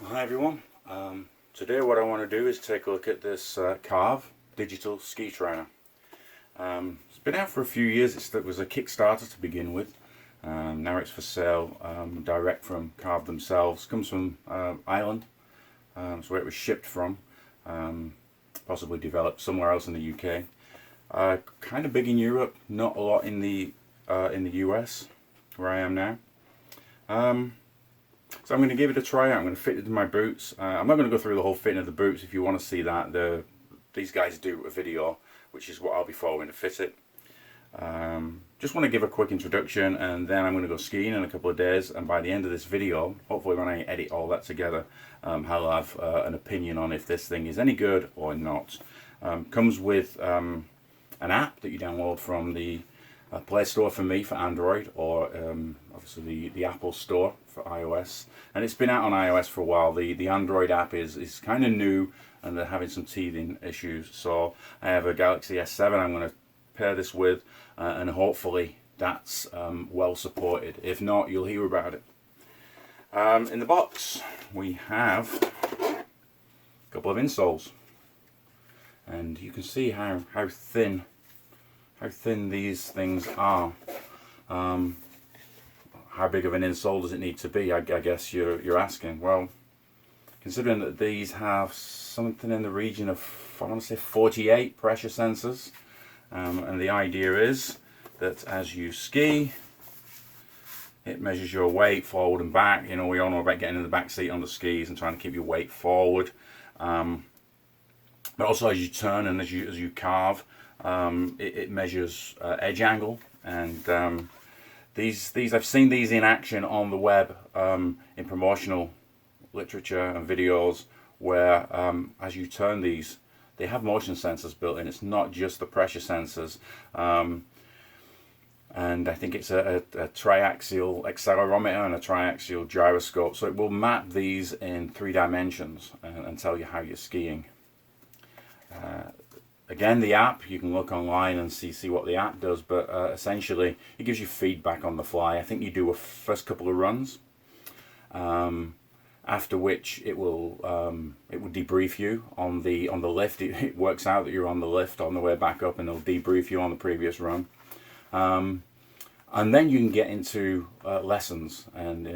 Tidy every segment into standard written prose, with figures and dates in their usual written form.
Hi everyone. Today what I want to do is take a look at this CARV digital ski trainer. It's been out for a few years. It was a Kickstarter to begin with. Now it's for sale direct from CARV themselves. Comes from Ireland, so where it was shipped from, possibly developed somewhere else in the UK. Kind of big in Europe, not a lot in the US, where I am now. So I'm going to give it a try. I'm going to fit it in my boots. I'm not going to go through the whole fitting of the boots. If you want to see that, these guys do a video, which is what I'll be following to fit it. Just want to give a quick introduction, and then I'm going to go skiing in a couple of days, and by the end of this video, hopefully when I edit all that together, I'll have an opinion on if this thing is any good or not. Comes with an app that you download from the Play Store for me for Android, or obviously the Apple Store for iOS, and it's been out on iOS for a while. The Android app is kind of new, and they're having some teething issues. So I have a Galaxy S7 I'm going to pair this with, and hopefully that's well supported. If not, you'll hear about it. In the box we have a couple of insoles, and you can see how thin these things are. How big of an insole does it need to be? I guess you're asking. Well, considering that these have something in the region of, I want to say 48 pressure sensors, and the idea is that as you ski, it measures your weight forward and back. You know, we all know about getting in the back seat on the skis and trying to keep your weight forward. But also as you turn and as you carve, it measures edge angle, and these I've seen these in action on the web, in promotional literature and videos, where as you turn these, they have motion sensors built in. It's not just the pressure sensors, and I think it's a triaxial accelerometer and a triaxial gyroscope, so it will map these in 3 dimensions and tell you how you're skiing. Again, the app, you can look online and see what the app does, but essentially it gives you feedback on the fly. I think you do a first couple of runs, after which it will debrief you on the lift. It works out that you're on the lift on the way back up, and it'll debrief you on the previous run. And then you can get into lessons and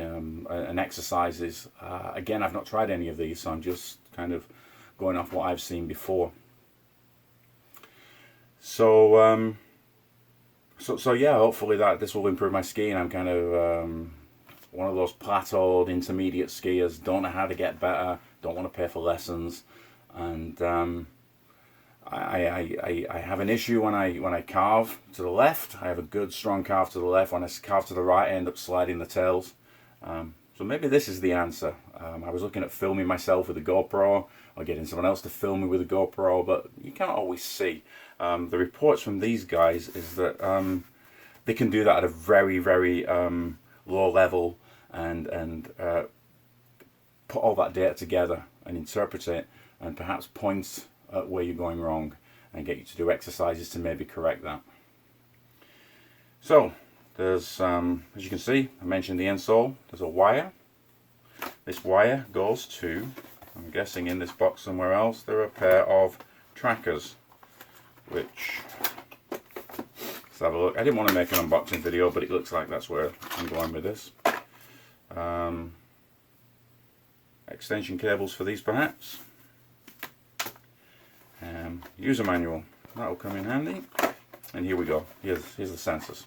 exercises. Again, I've not tried any of these, so I'm just kind of going off what I've seen before. So yeah, hopefully that this will improve my skiing. I'm kind of one of those plateaued intermediate skiers. Don't know how to get better. Don't want to pay for lessons, and I have an issue when I carve to the left. I have a good strong carve to the left. When I carve to the right, I end up sliding the tails. So maybe this is the answer. I was looking at filming myself with a GoPro, or getting someone else to film me with a GoPro, but you can't always see. The reports from these guys is that they can do that at a very, very low level, and put all that data together and interpret it, and perhaps point at where you're going wrong and get you to do exercises to maybe correct that. So there's, as you can see, I mentioned the insole. There's a wire. This wire goes to, I'm guessing in this box somewhere else, there are a pair of trackers, which, let's have a look. I didn't want to make an unboxing video, but it looks like that's where I'm going with this. Extension cables for these perhaps. User manual, that'll come in handy. And here we go, here's the sensors.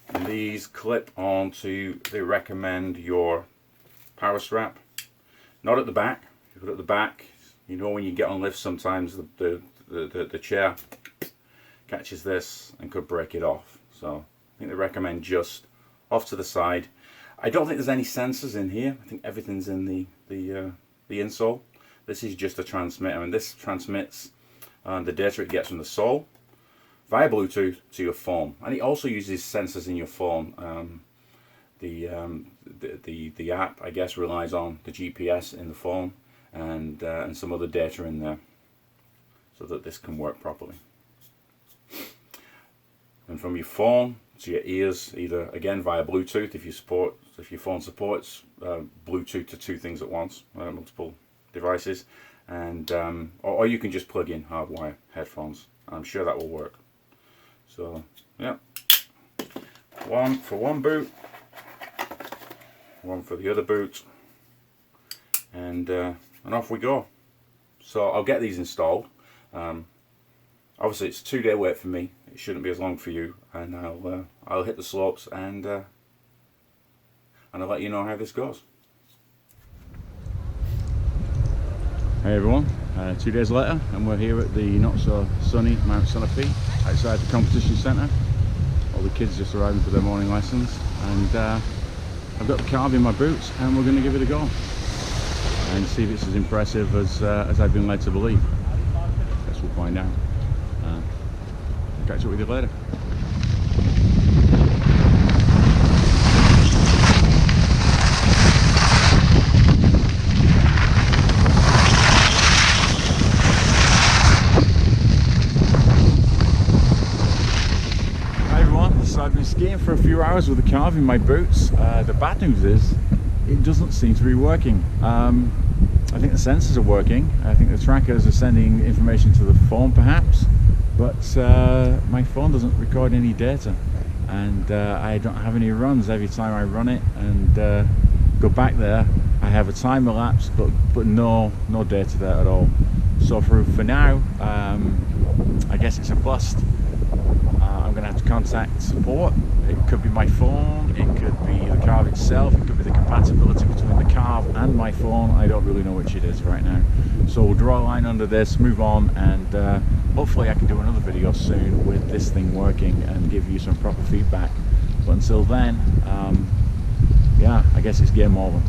And these clip onto, they recommend your power strap, not at the back. If you put it at the back, you know when you get on lifts sometimes the chair catches this and could break it off. So I think they recommend just off to the side. I don't think there's any sensors in here. I think everything's in the insole. This is just a transmitter, and this transmits the data it gets from the sole via Bluetooth to your phone, and it also uses sensors in your phone. The app, I guess, relies on the GPS in the phone and some other data in there, so that this can work properly. And from your phone to your ears, either again via Bluetooth if your phone supports Bluetooth to two things at once, multiple devices, and or you can just plug in hardwire headphones. I'm sure that will work. So yeah, one for one boot, one for the other boot, and off we go. So I'll get these installed. Obviously it's a 2-day wait for me. It shouldn't be as long for you, and I'll hit the slopes and I'll let you know how this goes. Hey everyone, 2 days later, and we're here at the not so sunny Mount Sunapee outside the competition centre. All the kids just arriving for their morning lessons, and I've got the CARV in my boots, and we're going to give it a go and see if it's as impressive as I've been led to believe. Guess we'll find out. Catch up with you later. So I've been skiing for a few hours with the CARV in my boots. The bad news is it doesn't seem to be working. I think the sensors are working. I think the trackers are sending information to the phone perhaps, but my phone doesn't record any data, and I don't have any runs. Every time I run it and go back there, I have a time elapse, but no data there at all. So for now, I guess it's a bust. I'm going to have to contact support. It could be my phone, it could be the CARV itself, it could be the compatibility between the CARV and my phone. I don't really know which it is right now. So we'll draw a line under this, move on, and hopefully I can do another video soon with this thing working and give you some proper feedback. But until then, yeah, I guess it's game over.